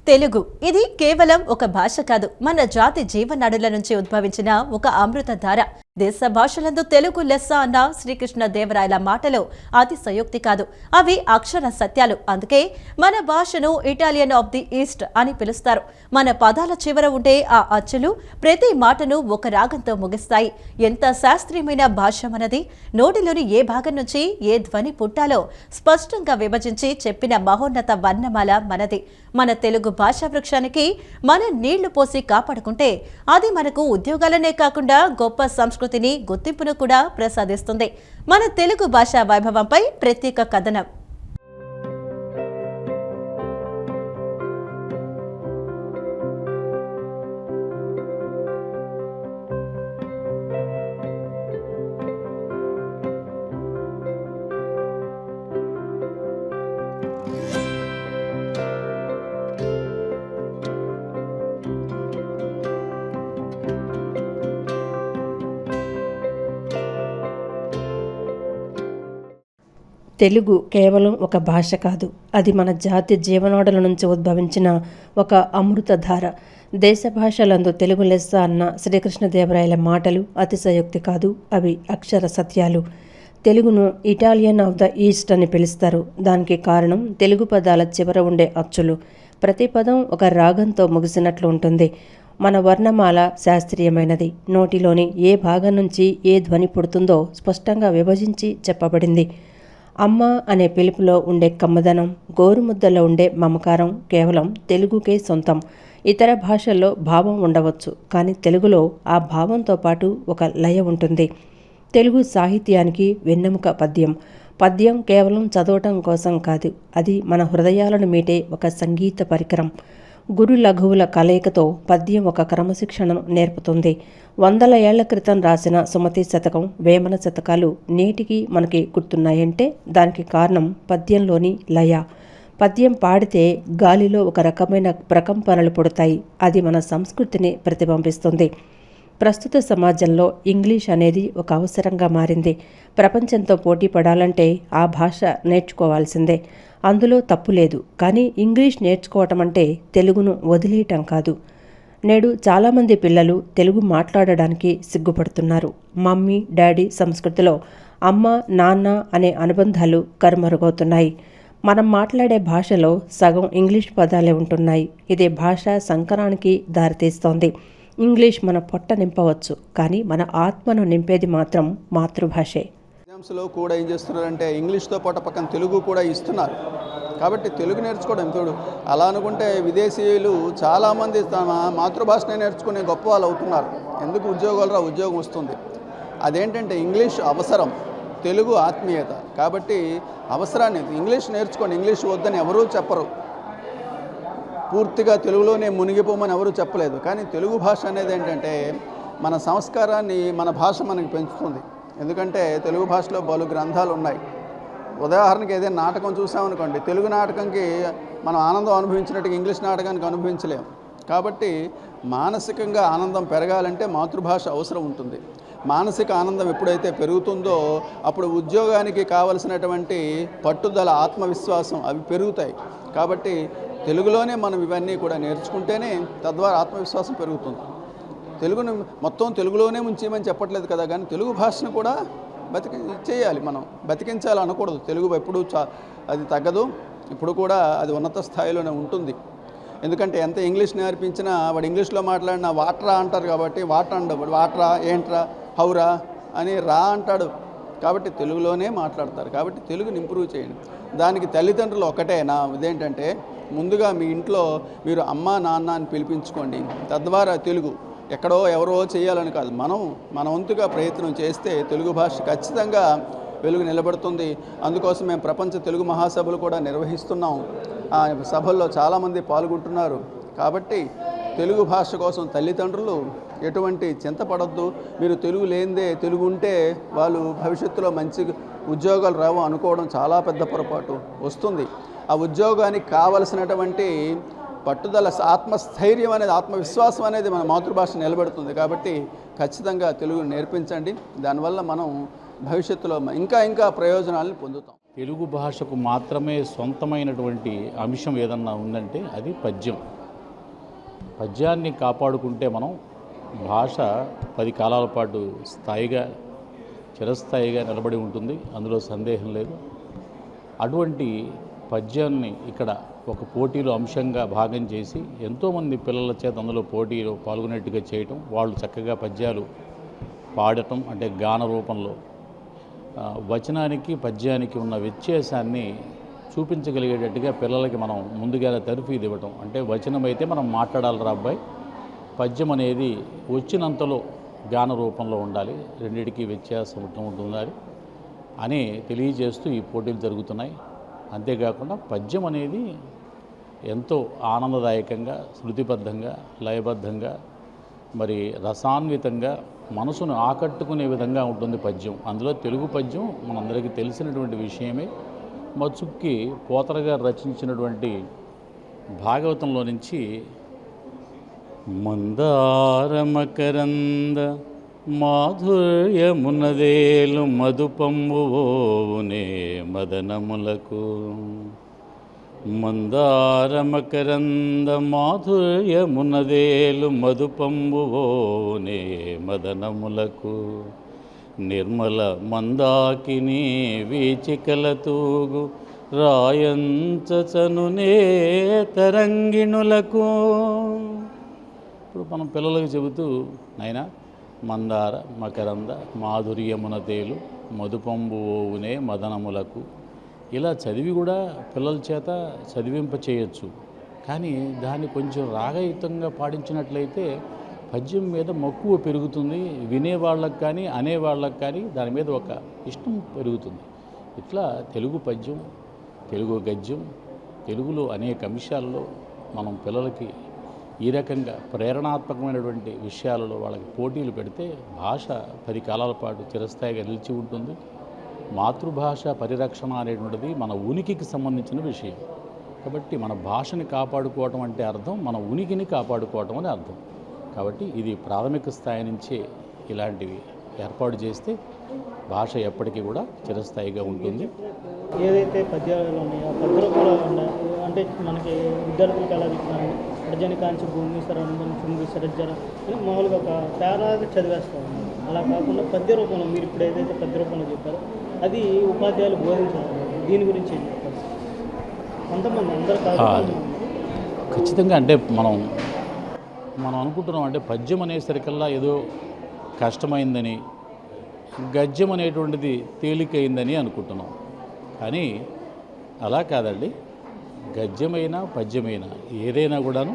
తెలుగు ఇది కేవలం ఒక భాష కాదు, మన జాతి జీవనాడుల నుంచి ఉద్భవించిన ఒక అమృతధార. దేశ భాషలందు తెలుగు లెస్స అన్న శ్రీకృష్ణ దేవరాయల మాటలు అతిశయోక్తి కాదు, అవి అక్షర సత్యాలు. అందుకే మన భాషను ఇటాలియన్ ఆఫ్ ది ఈస్ట్ అని పిలుస్తారు. మన పదాల చివర ఉండే ఆ అచ్చులు ప్రతి మాటను ఒక రాగంతో ముగిస్తాయి. ఎంత శాస్త్రీయమైన భాష మనది. నోటిలోని ఏ భాగం నుంచి ఏ ధ్వని పుట్టాలో స్పష్టంగా విభజించి చెప్పిన మహోన్నత వర్ణమాల మనది. మన తెలుగు భాషా వృక్షానికి మనం నీళ్లు పోసి కాపాడుకుంటే అది మనకు ఉద్యోగాలనే కాకుండా గొప్ప సంస్కృతిని, గుర్తింపును కూడా ప్రసాదిస్తుంది. మన తెలుగు భాషా వైభవంపై ప్రత్యేక కథనం. తెలుగు కేవలం ఒక భాష కాదు, అది మన జాతి జీవనాడుల నుంచి ఉద్భవించిన ఒక అమృతధార. దేశ భాషలందు తెలుగు లెస్స అన్న శ్రీకృష్ణదేవరాయల మాటలు అతిశయోక్తి కాదు, అవి అక్షర సత్యాలు. తెలుగును ఇటాలియన్ ఆఫ్ ద ఈస్ట్ అని పిలుస్తారు. దానికి కారణం తెలుగు పదాల చివర ఉండే అచ్చులు. ప్రతి పదం ఒక రాగంతో ముగిసినట్లు ఉంటుంది. మన వర్ణమాల శాస్త్రీయమైనది. నోటిలోని ఏ భాగం నుంచి ఏ ధ్వని పుడుతుందో స్పష్టంగా విభజించి చెప్పబడింది. అమ్మ అనే పిలుపులో ఉండే కమ్మదనం, గోరుముద్దలో ఉండే మమకారం కేవలం తెలుగుకే సొంతం. ఇతర భాషల్లో భావం ఉండవచ్చు, కానీ తెలుగులో ఆ భావంతో పాటు ఒక లయ ఉంటుంది. తెలుగు సాహిత్యానికి వెన్నెముక పద్యం. పద్యం కేవలం చదవటం కోసం కాదు, అది మన హృదయాలను మీటే ఒక సంగీత పరికరం. గురు లఘువుల కలయికతో పద్యం ఒక క్రమశిక్షణను నేర్పుతుంది. వందల ఏళ్ల క్రితం రాసిన సుమతి శతకం, వేమన శతకాలు నేటికి మనకి గుర్తున్నాయంటే దానికి కారణం పద్యంలోని లయ. పద్యం పాడితే గాలిలో ఒక రకమైన ప్రకంపనలు పుడతాయి. అది మన సంస్కృతిని ప్రతిబింబిస్తుంది. ప్రస్తుత సమాజంలో ఇంగ్లీష్ అనేది ఒక అవసరంగా మారింది. ప్రపంచంతో పోటీ పడాలంటే ఆ భాష నేర్చుకోవాల్సిందే. అందులో తప్పు లేదు. కానీ ఇంగ్లీష్ నేర్చుకోవటం అంటే తెలుగును వదిలేయటం కాదు. నేడు చాలామంది పిల్లలు తెలుగు మాట్లాడడానికి సిగ్గుపడుతున్నారు. మమ్మీ డాడీ సంస్కృతిలో అమ్మ నాన్న అనే అనుబంధాలు కరుమరుగవుతున్నాయి. మనం మాట్లాడే భాషలో సగం ఇంగ్లీష్ పదాలే ఉంటున్నాయి. ఇది భాషా సంకరానికి దారితీస్తోంది. ఇంగ్లీష్ మన పొట్ట నింపవచ్చు, కానీ మన ఆత్మను నింపేది మాత్రం మాతృభాషే. ఎగ్జామ్స్లో కూడా ఏం చేస్తున్నారంటే ఇంగ్లీష్తో పాటు పక్కన తెలుగు కూడా ఇస్తున్నారు. కాబట్టి తెలుగు నేర్చుకోవడం తోడు అలా అనుకుంటే విదేశీయులు చాలామంది తమ మాతృభాషనే నేర్చుకునే గొప్ప వాళ్ళు అవుతున్నారు. ఎందుకు ఉద్యోగాలు ఉద్యోగం వస్తుంది. అదేంటంటే ఇంగ్లీష్ అవసరం, తెలుగు ఆత్మీయత. కాబట్టి అవసరాన్ని ఇంగ్లీష్ నేర్చుకోండి. ఇంగ్లీష్ వద్దని ఎవరూ చెప్పరు. పూర్తిగా తెలుగులోనే మునిగిపోమని ఎవరూ చెప్పలేదు. కానీ తెలుగు భాష అనేది ఏంటంటే మన సంస్కారాన్ని, మన భాష మనకి పెంచుతుంది. ఎందుకంటే తెలుగు భాషలో పలు గ్రంథాలు ఉన్నాయి. ఉదాహరణకి ఏదైనా నాటకం చూసామనుకోండి, తెలుగు నాటకంకి మనం ఆనందం అనుభవించినట్టుగా ఇంగ్లీష్ నాటకానికి అనుభవించలేము. కాబట్టి మానసికంగా ఆనందం పెరగాలంటే మాతృభాష అవసరం ఉంటుంది. మానసిక ఆనందం ఎప్పుడైతే పెరుగుతుందో అప్పుడు ఉద్యోగానికి కావలసినటువంటి పట్టుదల, ఆత్మవిశ్వాసం అవి పెరుగుతాయి. కాబట్టి తెలుగులోనే మనం ఇవన్నీ కూడా నేర్చుకుంటేనే తద్వారా ఆత్మవిశ్వాసం పెరుగుతుంది. తెలుగును మొత్తం తెలుగులోనే ఉంచేయమని చెప్పట్లేదు కదా, కానీ తెలుగు భాషను కూడా చేయాలి. మనం బతికించాలి అనకూడదు. తెలుగు ఎప్పుడు అది తగ్గదు. ఇప్పుడు కూడా అది ఉన్నత స్థాయిలోనే ఉంటుంది. ఎందుకంటే ఎంత ఇంగ్లీష్ నేర్పించినా వాడు ఇంగ్లీష్లో మాట్లాడినా వాట్రా అంటారు. కాబట్టి వాట్రా ఏంట్రా, హౌరా అని రా అంటాడు. కాబట్టి తెలుగులోనే మాట్లాడతారు. కాబట్టి తెలుగుని ఇంప్రూవ్ చేయండి. దానికి తల్లిదండ్రులు ఒకటే నా ఇదేంటంటే, ముందుగా మీ ఇంట్లో మీరు అమ్మ నాన్న అని పిలిపించుకోండి. తద్వారా తెలుగు ఎక్కడో ఎవరో చేయాలని కాదు, మన వంతుగా ప్రయత్నం చేస్తే తెలుగు భాష ఖచ్చితంగా వెలుగు నిలబడుతుంది. అందుకోసం మేము ప్రపంచ తెలుగు మహాసభలు కూడా నిర్వహిస్తున్నాం. ఆ సభల్లో చాలామంది పాల్గొంటున్నారు. కాబట్టి తెలుగు భాష కోసం తల్లిదండ్రులు ఎటువంటి చింతపడద్దు. మీరు తెలుగు లేనిదే, తెలుగు ఉంటే వాళ్ళు భవిష్యత్తులో మంచి ఉద్యోగాలు రావు అనుకోవడం చాలా పెద్ద పొరపాటు వస్తుంది. ఆ ఉద్యోగానికి కావలసినటువంటి పట్టుదల, ఆత్మస్థైర్యం అనేది, ఆత్మవిశ్వాసం అనేది మన మాతృభాష నిలబెడుతుంది. కాబట్టి ఖచ్చితంగా తెలుగు నేర్పించండి. దానివల్ల మనం భవిష్యత్తులో ఇంకా ప్రయోజనాలను పొందుతాం. తెలుగు భాషకు మాత్రమే సొంతమైనటువంటి అంశం ఏదన్నా ఉందంటే అది పద్యం. పద్యాన్ని కాపాడుకుంటే మనం భాష 10 కాలాల పాటు స్థాయిగా చిరస్థాయిగా నిలబడి ఉంటుంది, అందులో సందేహం లేదు. అటువంటి పద్యాన్ని ఇక్కడ ఒక పోటీలో అంశంగా భాగం చేసి ఎంతోమంది పిల్లల చేత అందులో పోటీలో పాల్గొనేట్టుగా చేయటం, వాళ్ళు చక్కగా పద్యాలు పాడటం, అంటే గాన రూపంలో వచనానికి పద్యానికి ఉన్న వ్యత్యాసాన్ని చూపించగలిగేటట్టుగా పిల్లలకి మనం ముందుగానే తర్ఫీదు ఇవ్వటం. అంటే వచనం అయితే మనం మాట్లాడాలి రా అబ్బాయి, పద్యం అనేది వచ్చినంతలో గాన రూపంలో ఉండాలి, రెండిటికి వ్యత్యాసం ఉండాలి అని తెలియజేస్తూ ఈ పోటీలు జరుగుతున్నాయి. అంతేకాకుండా పద్యం అనేది ఎంతో ఆనందదాయకంగా, శృతిబద్ధంగా, లయబద్ధంగా, మరి రసాన్వితంగా మనసును ఆకట్టుకునే విధంగా ఉంటుంది పద్యం. అందులో తెలుగు పద్యం మనందరికీ తెలిసినటువంటి విషయమే. మచ్చుక్కి పోతర గారు రచించినటువంటి భాగవతంలో నుంచి మందారమకరంద మాధుర్యమునదేలు మధుపంబువోనే మదనములకు, మందారమకరంద మాధుర్యమునదేలు మధుపంబువోనే మదనములకు, నిర్మల మందాకిని వీచికల తూగు రాయంచనునే తరంగిణులకు. ఇప్పుడు మనం పిల్లలకు చెబుతూ నాయనా మందార మకరంద మాధుర్యమున తేలు మధుపంబు ఓవునే మదనములకు, ఇలా చదివి కూడా పిల్లల చేత చదివింప చేయొచ్చు. కానీ దాన్ని కొంచెం రాగయుతంగా పాడించినట్లయితే పద్యం మీద మక్కువ పెరుగుతుంది, వినేవాళ్ళకి కానీ అనేవాళ్ళకి కానీ దాని మీద ఒక ఇష్టం పెరుగుతుంది. ఇట్లా తెలుగు పద్యం, తెలుగు గద్యం, తెలుగులో అనేక అంశాల్లో మనం పిల్లలకి ఈ రకంగా ప్రేరణాత్మకమైనటువంటి విషయాలలో వాళ్ళకి పోటీలు పెడితే భాష 10 కాలాల పాటు చిరస్థాయిగా నిలిచి ఉంటుంది. మాతృభాష పరిరక్షణ అనేటువంటిది మన ఉనికికి సంబంధించిన విషయం. కాబట్టి మన భాషని కాపాడుకోవటం అంటే అర్థం మన ఉనికిని కాపాడుకోవటం అని అర్థం. కాబట్టి ఇది ప్రాథమిక స్థాయి నుంచే ఇలాంటివి ఏర్పాటు చేస్తే భాష ఎప్పటికీ కూడా చిరస్థాయిగా ఉంటుంది. ఏదైతే పద్యాలు ఉన్నాయో ఆ పద్య రూపంలో ఉన్నాయి అంటే మనకి విద్యార్థులకు ఎలా చెప్తున్నాను అర్జుని కాంచి భూమి సరంధం చుంగి సరజ్జన అని మామూలుగా ఒక పేరాగా చదివేస్తూ ఉన్నాను. అలా కాకుండా పద్య రూపంలో మీరు ఇప్పుడు ఏదైతే పద్య రూపంలో చెప్పారో అది ఉపాధ్యాయులు బోధించారు. దీని గురించి ఏం చెప్తారు? కొంతమంది అందరూ కాదు ఖచ్చితంగా. అంటే మనం అనుకుంటున్నాం అంటే పద్యం అనేసరికల్లా ఏదో కష్టమైందని, గద్యం అనేటువంటిది తేలికైందని అనుకుంటున్నాం. కానీ అలా కాదండి. గద్యమైనా పద్యమైనా ఏదైనా కూడాను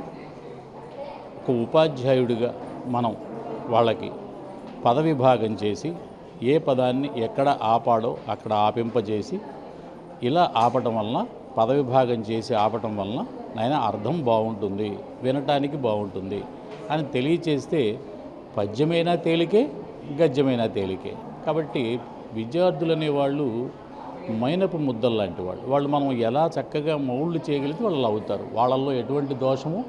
ఒక ఉపాధ్యాయుడిగా మనం వాళ్ళకి పదవిభాగం చేసి ఏ పదాన్ని ఎక్కడ ఆపాడో అక్కడ ఆపింపజేసి ఇలా ఆపటం వలన, పదవిభాగం చేసి ఆపటం వలన నాయన అర్థం బాగుంటుంది, వినటానికి బాగుంటుంది అని తెలియచేస్తే పద్యమైనా తేలికే, గద్యమైనా తేలికే. కాబట్టి విద్యార్థులు అనేవాళ్ళు మైనపు ముద్దలు లాంటి వాళ్ళు మనం ఎలా చక్కగా మౌళ్ళు చేయగలిగితే వాళ్ళు అవుతారు. వాళ్ళల్లో ఎటువంటి దోషము,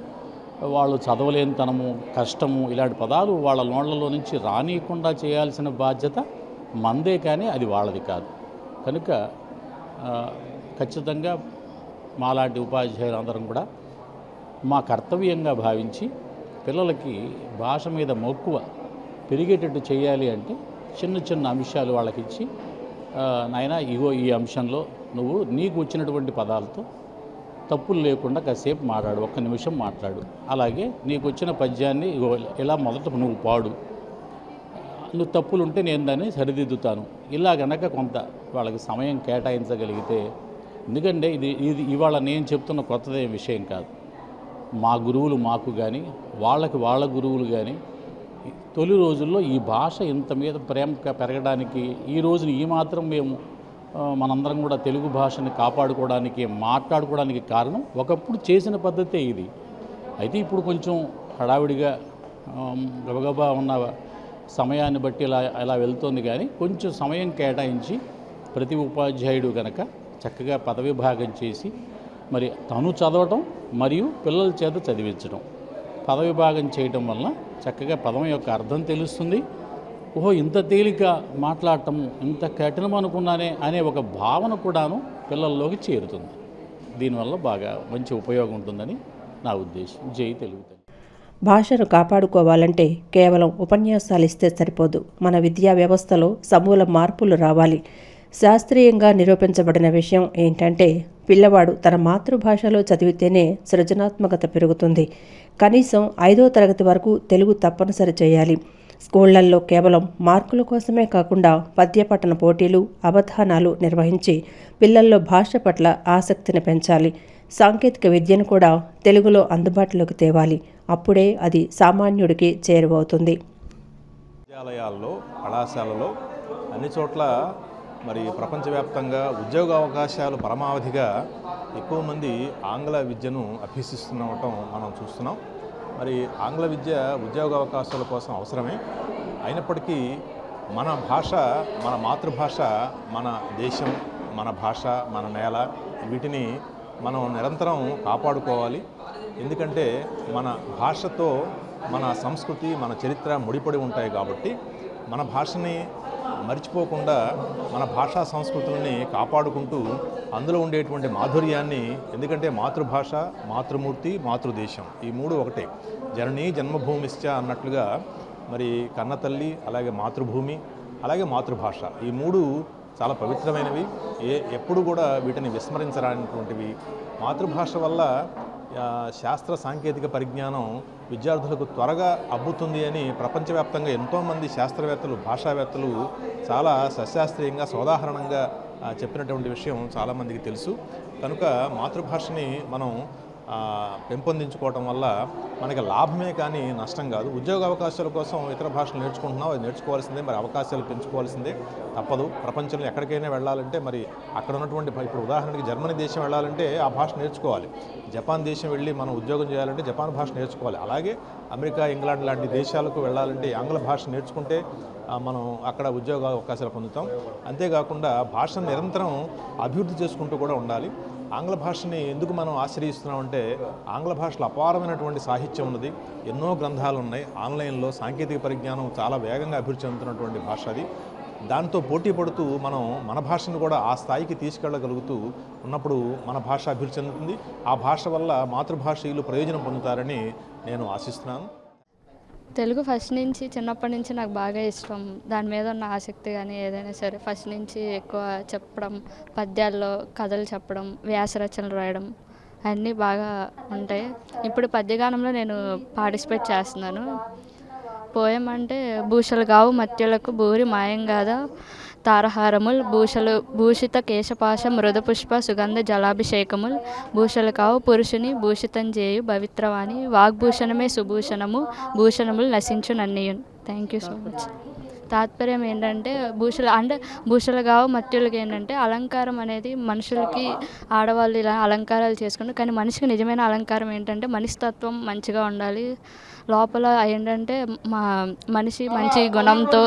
వాళ్ళు చదవలేనితనము, కష్టము ఇలాంటి పదాలు వాళ్ళ నోళ్లలో నుంచి రానియకుండా చేయాల్సిన బాధ్యత మందే, కానీ అది వాళ్ళది కాదు. కనుక ఖచ్చితంగా మాలాంటి ఉపాధ్యాయులు అందరం కూడా మా కర్తవ్యంగా భావించి పిల్లలకి భాష మీద మక్కువ పెరిగేటట్టు చేయాలి. అంటే చిన్న చిన్న అంశాలు వాళ్ళకి ఇచ్చి నాయన ఇగో ఈ అంశంలో నువ్వు నీకు వచ్చినటువంటి పదాలతో తప్పులు లేకుండా కాసేపు మాట్లాడు, 1 నిమిషం మాట్లాడు. అలాగే నీకు వచ్చిన పద్యాన్ని ఇగో ఇలా మొదట నువ్వు పాడు, నువ్వు తప్పులు ఉంటే నేను దాన్ని సరిదిద్దుతాను. ఇలా గనక కొంత వాళ్ళకి సమయం కేటాయించగలిగితే, ఎందుకంటే ఇది ఇవాళ నేను చెప్తున్న కొత్తదే విషయం కాదు. మా గురువులు మాకు కానీ వాళ్ళ గురువులు కానీ తొలి రోజుల్లో ఈ భాష ఇంత మీద ప్రేమగా పెరగడానికి, ఈ రోజున ఈ మాత్రం మేము మనందరం కూడా తెలుగు భాషని కాపాడుకోవడానికి, మాట్లాడుకోవడానికి కారణం ఒకప్పుడు చేసిన పద్ధతే ఇది. అయితే ఇప్పుడు కొంచెం హడావిడిగా గబగబా ఉన్న సమయాన్ని బట్టి ఇలా వెళ్తోంది. కానీ కొంచెం సమయం కేటాయించి ప్రతి ఉపాధ్యాయుడు కనుక చక్కగా పదవి భాగం చేసి మరి తను చదవటం మరియు పిల్లల చేత చదివించడం, పదవి భాగం చేయటం వలన చక్కగా పదం యొక్క అర్థం తెలుస్తుంది, ఓహో ఇంత తేలిక మాట్లాడటం, ఇంత కఠినం అనుకున్నానే అనే ఒక భావన కూడాను పిల్లల్లోకి చేరుతుంది. దీనివల్ల బాగా మంచి ఉపయోగం ఉంటుందని నా ఉద్దేశం. జై తెలుగు తల్లి. భాషను కాపాడుకోవాలంటే కేవలం ఉపన్యాసాలు ఇస్తే సరిపోదు. మన విద్యా వ్యవస్థలో సమూల మార్పులు రావాలి. శాస్త్రీయంగా నిరూపించబడిన విషయం ఏంటంటే పిల్లవాడు తన మాతృభాషలో చదివితేనే సృజనాత్మకత పెరుగుతుంది. కనీసం 5వ తరగతి వరకు తెలుగు తప్పనిసరి చేయాలి. స్కూళ్లల్లో కేవలం మార్కుల కోసమే కాకుండా పద్యపఠన పోటీలు, అవధానాలు నిర్వహించి పిల్లల్లో భాష పట్ల ఆసక్తిని పెంచాలి. సాంకేతిక విద్యను కూడా తెలుగులో అందుబాటులోకి తేవాలి. అప్పుడే అది సామాన్యుడికి చేరువవుతుంది. విద్యాలయాల్లో, కళాశాలలో అన్ని చోట్ల మరి ప్రపంచవ్యాప్తంగా ఉద్యోగ అవకాశాలు పరమావధిగా ఎక్కువ మంది ఆంగ్ల విద్యను అభ్యసిస్తుండటం మనం చూస్తున్నాం. మరి ఆంగ్ల విద్య ఉద్యోగ అవకాశాల కోసం అవసరమే. అయినప్పటికీ మన భాష, మన మాతృభాష, మన దేశం, మన భాష, మన నేల, వీటిని మనం నిరంతరం కాపాడుకోవాలి. ఎందుకంటే మన భాషతో మన సంస్కృతి, మన చరిత్ర ముడిపడి ఉంటాయి కాబట్టి మన భాషని మర్చిపోకుండా మన భాషా సంస్కృతులని కాపాడుకుంటూ అందులో ఉండేటువంటి మాధుర్యాన్ని, ఎందుకంటే మాతృభాష, మాతృమూర్తి, మాతృదేశం ఈ మూడు ఒకటే. జననీ జన్మభూమిశ్చ అన్నట్లుగా మరి కన్నతల్లి, అలాగే మాతృభూమి, అలాగే మాతృభాష ఈ మూడు చాలా పవిత్రమైనవి. ఎప్పుడు కూడా వీటిని విస్మరించరానిటువంటివి. మాతృభాష వల్ల శాస్త్ర సాంకేతిక పరిజ్ఞానం విద్యార్థులకు త్వరగా అబ్బుతుంది అని ప్రపంచవ్యాప్తంగా ఎంతోమంది శాస్త్రవేత్తలు, భాషావేత్తలు చాలా సశాస్త్రీయంగా, సోదాహరణంగా చెప్పినటువంటి విషయం చాలామందికి తెలుసు. కనుక మాతృభాషని మనం పెంపొందించుకోవటం వల్ల మనకి లాభమే కానీ నష్టం కాదు. ఉద్యోగ అవకాశాల కోసం ఇతర భాషలు నేర్చుకుంటున్నాం, అది నేర్చుకోవాల్సిందే. మరి అవకాశాలు పెంచుకోవాల్సిందే, తప్పదు. ప్రపంచంలో ఎక్కడికైనా వెళ్ళాలంటే మరి అక్కడ ఉన్నటువంటి, ఇప్పుడు ఉదాహరణకి జర్మనీ దేశం వెళ్ళాలంటే ఆ భాష నేర్చుకోవాలి. జపాన్ దేశం వెళ్ళి మనం ఉద్యోగం చేయాలంటే జపాన్ భాష నేర్చుకోవాలి. అలాగే అమెరికా, ఇంగ్లాండ్ లాంటి దేశాలకు వెళ్ళాలంటే ఆంగ్ల భాష నేర్చుకుంటే మనం అక్కడ ఉద్యోగ అవకాశాలు పొందుతాం. అంతేకాకుండా భాషను నిరంతరం అభివృద్ధి చేసుకుంటూ కూడా ఉండాలి. ఆంగ్ల భాషని ఎందుకు మనం ఆశ్రయిస్తున్నామంటే ఆంగ్ల భాషలో అపారమైనటువంటి సాహిత్యం ఉన్నది, ఎన్నో గ్రంథాలు ఉన్నాయి. ఆన్లైన్లో సాంకేతిక పరిజ్ఞానం చాలా వేగంగా అభివృద్ధి చెందుతున్నటువంటి భాష అది. దాంతో పోటీ పడుతూ మనం మన భాషను కూడా ఆ స్థాయికి తీసుకెళ్ళగలుగుతూ ఉన్నప్పుడు మన భాష అభివృద్ధి చెందుతుంది. ఆ భాష వల్ల మాతృభాషీయులు ప్రయోజనం పొందుతారని నేను ఆశిస్తున్నాను. తెలుగు ఫస్ట్ నుంచి, చిన్నప్పటి నుంచి నాకు బాగా ఇష్టం. దాని మీద ఉన్న ఆసక్తి కానీ ఏదైనా సరే ఫస్ట్ నుంచి ఎక్కువ చెప్పడం, పద్యాల్లో కథలు చెప్పడం, వ్యాసరచనలు రాయడం అన్నీ బాగా ఉంటాయి. ఇప్పుడు పద్యగానంలో నేను పార్టిసిపేట్ చేస్తున్నాను. పోయం అంటే భూషలు గావు మత్యులకు భూరి మాయంగాద తారహారముల్ భూషిత కేశపాశ మృదపుష్ప సుగంధ జలాభిషేకముల్ భూషలు కావు పురుషుని భూషితం చేయు పవిత్రవాణి వాగ్భూషణమే సుభూషణము భూషణములు నశించు నన్నీయున్. Thank you so much. తాత్పర్యం ఏంటంటే భూషలు కావు మత్యులకి ఏంటంటే అలంకారం అనేది మనుషులకి, ఆడవాళ్ళు ఇలా అలంకారాలు చేసుకుంటారు. కానీ మనిషికి నిజమైన అలంకారం ఏంటంటే మనస్తత్వం మంచిగా ఉండాలి. లోపల ఏంటంటే మనిషి మంచి గుణంతో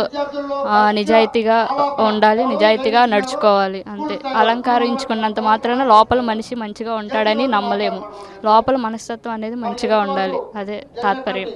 నిజాయితీగా ఉండాలి, నిజాయితీగా నడుచుకోవాలి. అంతే. అలంకరించుకున్నంత మాత్రాన లోపల మనిషి మంచిగా ఉంటాడని నమ్మలేము. లోపల మనస్తత్వం అనేది మంచిగా ఉండాలి. అదే తాత్పర్యం.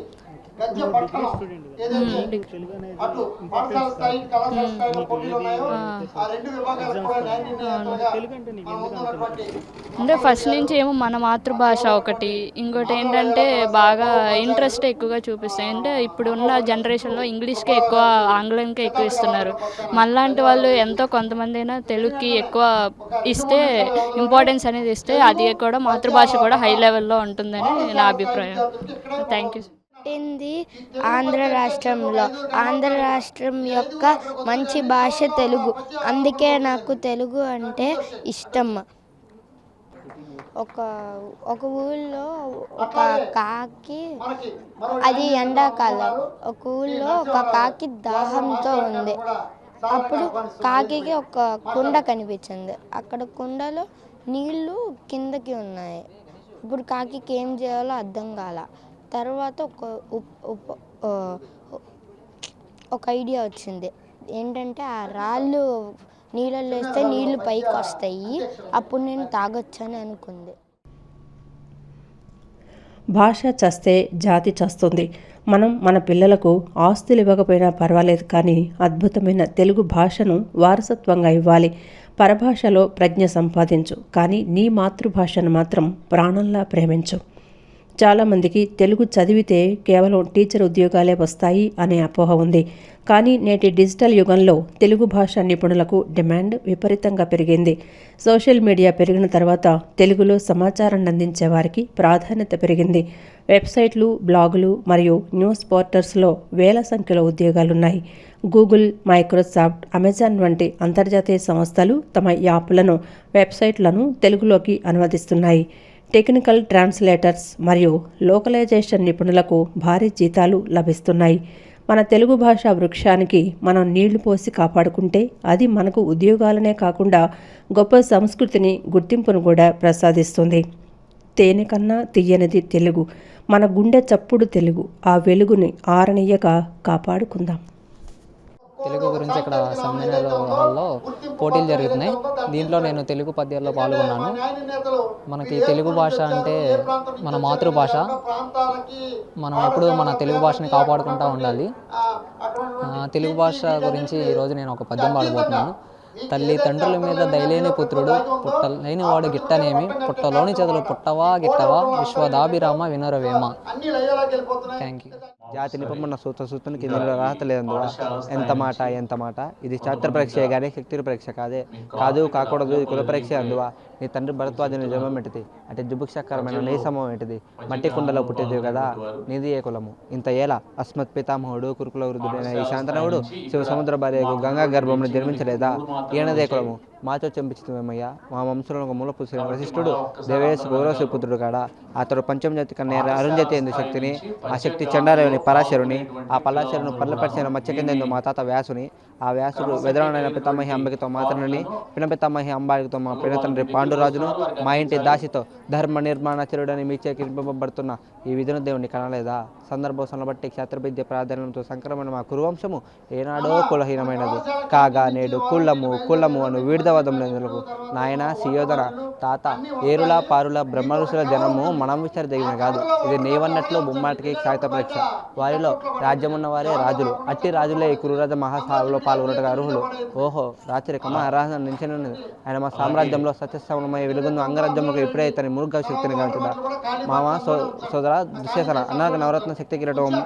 అంటే ఫస్ట్ నుంచి ఏమో మన మాతృభాష ఒకటి, ఇంకోటి ఏంటంటే బాగా ఇంట్రెస్ట్ ఎక్కువగా చూపిస్తాయి. అంటే ఇప్పుడు ఉన్న జనరేషన్లో ఇంగ్లీష్కే ఎక్కువ, ఆంగ్లంకే ఎక్కువ ఇస్తున్నారు. మనలాంటి వాళ్ళు ఎంతో కొంతమంది అయినా తెలుగుకి ఎక్కువ ఇస్తే, ఇంపార్టెన్స్ అనేది ఇస్తే అది కూడా మాతృభాష కూడా హై లెవెల్లో ఉంటుందని నా అభిప్రాయం. Thank you. పుట్టింది ఆంధ్ర రాష్ట్రంలో. ఆంధ్ర రాష్ట్రం యొక్క మంచి భాష తెలుగు. అందుకే నాకు తెలుగు అంటే ఇష్టం. ఒక ఊళ్ళో ఒక కాకి, అది ఎండాకాలం, ఒక ఊళ్ళో ఒక కాకి దాహంతో ఉంది. అప్పుడు కాకి ఒక కుండ కనిపించింది. అక్కడ కుండలో నీళ్లు కిందకి ఉన్నాయి. ఇప్పుడు కాకి ఏం చేయాలో అర్థం కాల. తర్వాత ఒక ఐడియా వచ్చింది. ఏంటంటే ఆ రాళ్ళు నీళ్ళల్లో వేస్తే నీళ్లు పైకి వస్తాయి, అప్పుడు నేను తాగొచ్చు అని అనుకుంది. భాష చస్తే జాతి చస్తుంది. మనం మన పిల్లలకు ఆస్తులు ఇవ్వకపోయినా పర్వాలేదు, కానీ అద్భుతమైన తెలుగు భాషను వారసత్వంగా ఇవ్వాలి. పరభాషలో ప్రజ్ఞ సంపాదించు, కానీ నీ మాతృభాషను మాత్రం ప్రాణంలా ప్రేమించు. చాలామందికి తెలుగు చదివితే కేవలం టీచర్ ఉద్యోగాలే వస్తాయి అనే అపోహ ఉంది. కానీ నేటి డిజిటల్ యుగంలో తెలుగు భాష నిపుణులకు డిమాండ్ విపరీతంగా పెరిగింది. సోషల్ మీడియా పెరిగిన తర్వాత తెలుగులో సమాచారాన్ని అందించే వారికి ప్రాధాన్యత పెరిగింది. వెబ్సైట్లు, బ్లాగులు మరియు న్యూస్ పోర్టల్స్లో వేల సంఖ్యలో ఉద్యోగాలున్నాయి. గూగుల్, మైక్రోసాఫ్ట్, అమెజాన్ వంటి అంతర్జాతీయ సంస్థలు తమ యాప్లను, వెబ్సైట్లను తెలుగులోకి అనువదిస్తున్నాయి. టెక్నికల్ ట్రాన్స్లేటర్స్ మరియు లోకలైజేషన్ నిపుణులకు భారీ జీతాలు లభిస్తున్నాయి. మన తెలుగు భాష వృక్షానికి మనం నీళ్లు పోసి కాపాడుకుంటే అది మనకు ఉద్యోగాలనే కాకుండా గొప్ప సంస్కృతిని, గుర్తింపును కూడా ప్రసాదిస్తుంది. తేనె కన్నా తీయనిది తెలుగు. మన గుండె చప్పుడు తెలుగు. ఆ వెలుగుని ఆరనియ్యక కాపాడుకుందాం. తెలుగు గురించి ఇక్కడ సెమినార్ హాల్లో పోటీలు జరుగుతున్నాయి. దీంట్లో నేను తెలుగు పద్యాల్లో పాల్గొన్నాను. మనకి తెలుగు భాష అంటే మన మాతృభాష. మనం ఎప్పుడూ మన తెలుగు భాషని కాపాడుకుంటూ ఉండాలి. తెలుగు భాష గురించి ఈరోజు నేను ఒక పద్యం పాడబోతున్నాను. తల్లి తండ్రుల మీద దయలేని పుత్రుడు, పుట్టలేని వాడు గిట్టనేమి, పుట్టలోని చదువులు పుట్టవా గిట్టవా, విశ్వదాభిరామ వినరవేమ. Thank you. జాతి నిపమన్న సూత్రానికి ఇందులో అర్హత లేదందువా. ఎంత మాట ఇది శాస్త్ర పరీక్ష కానీ శక్తి పరీక్ష కాదు కాకూడదు. ఇది కుల పరీక్ష అందువా. నీ తండ్రి భరద్వాజుని జన్మం ఏంటిది అంటే జుభుక్షకరమైన నీ సమూహం ఏంటిది, మట్టి కుండలో పుట్టేది కదా, నీది ఏ కులము. ఇంత ఏలా అస్మత్ పితామహుడు కురుకుల వృద్ధుడైన ఈ శాంతనవుడు శివ సముద్ర భార్యకు గంగా గర్భంలో జన్మించలేదా. ఈయనదే కులము మాతో చంపించుమయ్యా. మా వంశంలో ఒక మూల పురుషుడు వశిష్ఠుడు దేవేశ గౌరవ పుత్రుడు కాడా. అతడు పంచమజాతి కన్నా అరుంజతి ఎందు శక్తిని, ఆ శక్తి చండాలని పరాశరుని, ఆ పరాశరును పల్లపరిచిన మత్స్యకింద మా తాత వ్యాసుని, ఆ వ్యాసుడు వెదరాడైన పితామహి అంబికతో మాతృని, పినపితామహి అంబాలికతో మా పినతండ్రి పాండురాజును, మా ఇంటి దాసితో ధర్మ నిర్మాణాచరుడని మీచే కింపబడుతున్న ఈ విధును దేవుని కనలేదా. సందర్భోసంలో బట్టి క్షేత్రవిద్య ప్రాధాన్యంతో సంక్రమణ మా కురువంశము ఏనాడో కులహీనమైనది కాగా నేడు కుళ్ళము అను వీడిదవదం లేదులకు. నాయన సియోధన తాత ఏరుల పారుల బ్రహ్మఋషుల జనము మనం విచారదగిన కాదు. ఇది నీవన్నట్లు బొమ్మాటికి క్షాయిత పరీక్ష. వారిలో రాజ్యమున్న వారే రాజులు, అట్టి రాజులే ఈ కురురాజ మహాసభలో పాల్గొనటకు అర్హులు. ఓహో రాచరిక మహారాజు నిలిచినది ఆయన మా సామ్రాజ్యంలో సత్యస్థమయ వెలుగుందు అంగరాజ్యంలో ఇప్పుడే ఇతని మురుగ శక్తిని కాల్చుదా. మామ సోదర దుశ్శేసన అన్నాక నవరత్న శక్తి కిరటం